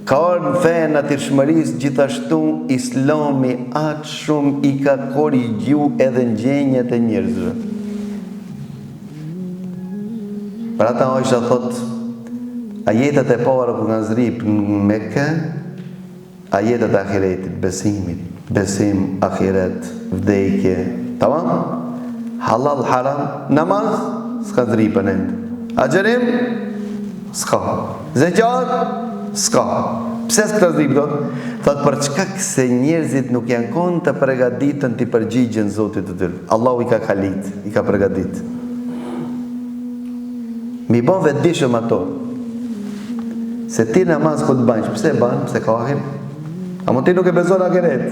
Ka orë në fejë në tërshmërisë, gjithashtu Islami atë shumë i ka korrigju edhe në gjenjet e njerëzve. Për ata Aisha thot, ajetet e para kur kanë zrip në Mekë, ajetet e ahiretit, besimit, besim, ahiret, vdekje, tamam? Halal, haram, namaz, s'ka zripën ende. Agjerim, s'ka. Zeqat, s'ka. Pse s'ka zrip do? Thot për çka se njerëzit nuk janë konë të përgatitën të përgjigjen Zotit të tyre. Allahu i ka kalit, i ka përgatit. Mi bon vetëdijshëm ato. Se ti namaz ku të banjsh, pse ban? Pse ka ahir? Amo ti nuk e beson ahiret.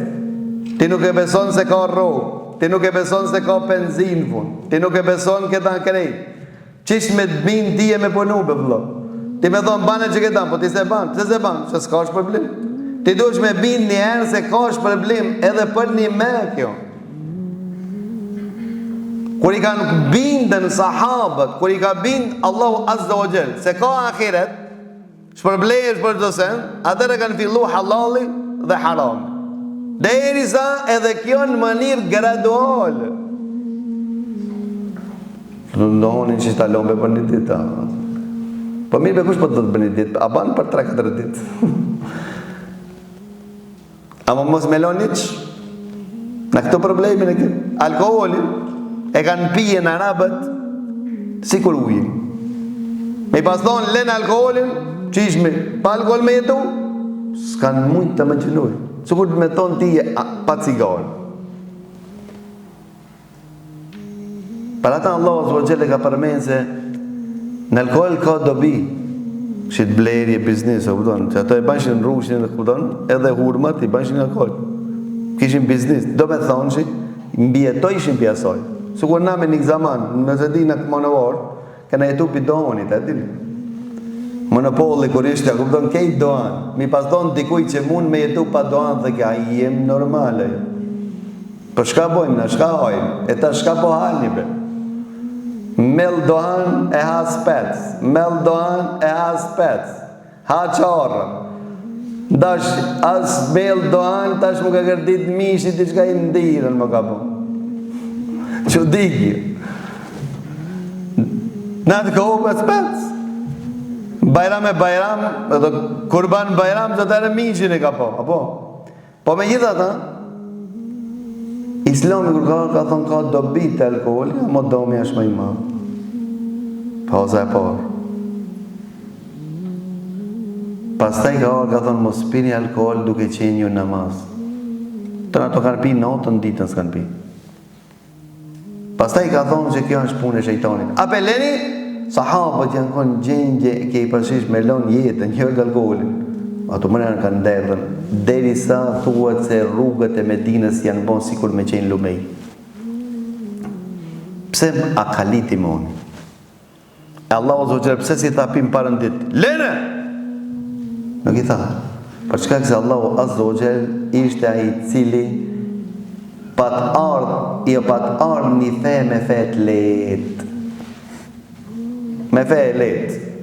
Ti nuk e beson se ka rrugë. Ti nuk e beson se ka benzin fun. Ti nuk e beson këta krejt. Qish me të bin ti e me punu be vëllo. Ti me thonë banë që këtan, po ti se banë. Pse se banë? Se s'ka është problem. Ti duhesh me bin një herë se ka është problem edhe për një me kjo. Kur i kanë bindën sahabët, kur i ka bind Allahu Azza wa Jall se ka ahiret, shpërblejesh për çdo sen, atëherë kanë fillu halali dhe haram. Derisa edhe kjo në mënyrë graduale. Ndonin që ta lombe për një ditë. Po mirë, kush po të bëni ditë? A ban për 3-4 ditë? Ama mos me lon hiç. Në këto problemin e këtë. Alkoholin e kanë pije në arabët si kur ujë. Me i pas thonë, len alkoholin, qishmi, pa alkohol me jetu, s'kanë mujtë të më qënuj. Sukur të me thonë ti pa cigarë. Për ata Allah Azza ka përmenë se në alkohol ka dobi, që të blerje, biznis, që ato e banshin rrushin, edhe hurmat i banshin alkohol. Kishin biznis, do me thonë që mbjetoj ishin pjasoj. Sukur na me një zaman, nëse di në këmonovar, këna jetu për doanit, e dini. Monopoli kur ishte, kupton kejt doan. Mi pas thonë dikuj që mund me jetu pa doan dhe ka jem normale. Për shka bojmë, në shka hojmë, e ta shka po halni be. Mel doan e ha spec, mel doan e ha spec, ha qarë. Dash as mel doan, tash më ka kërdit mishit i qka i ndirën më ka po. Që diki. Në të kohë për spec. Bajram e bajram, edhe kurban bajram, që të ere mishin e ka po. Apo? Po me gjitha ta, Islami kur ka thonë ka dobi të alkoholi, mo domi është më i ma. Pauza e parë. Pastaj ka thonë mos pini alkohol duke qenë ju namaz. Të në to kanë pi notën, ditën s'kanë pi. Pastaj ka thonë që kjo është punë e shejtanit. Apeleni, sahabët janë konë gjengje ke i përshish me lon jetën, njërë alkoholin. Ato mërën kanë nderdhen, deri sa thuat se rrugët e Medinës janë bon sikur me qenë lumej. Pse a kaliti moni? E Allah o zogjere, pse si tha pim parën ditë? Lene! Nuk i tha. Për çka këse Allah o zogjere ishte a i cili pat ardh një fe me fe të letë. Me fe e letë.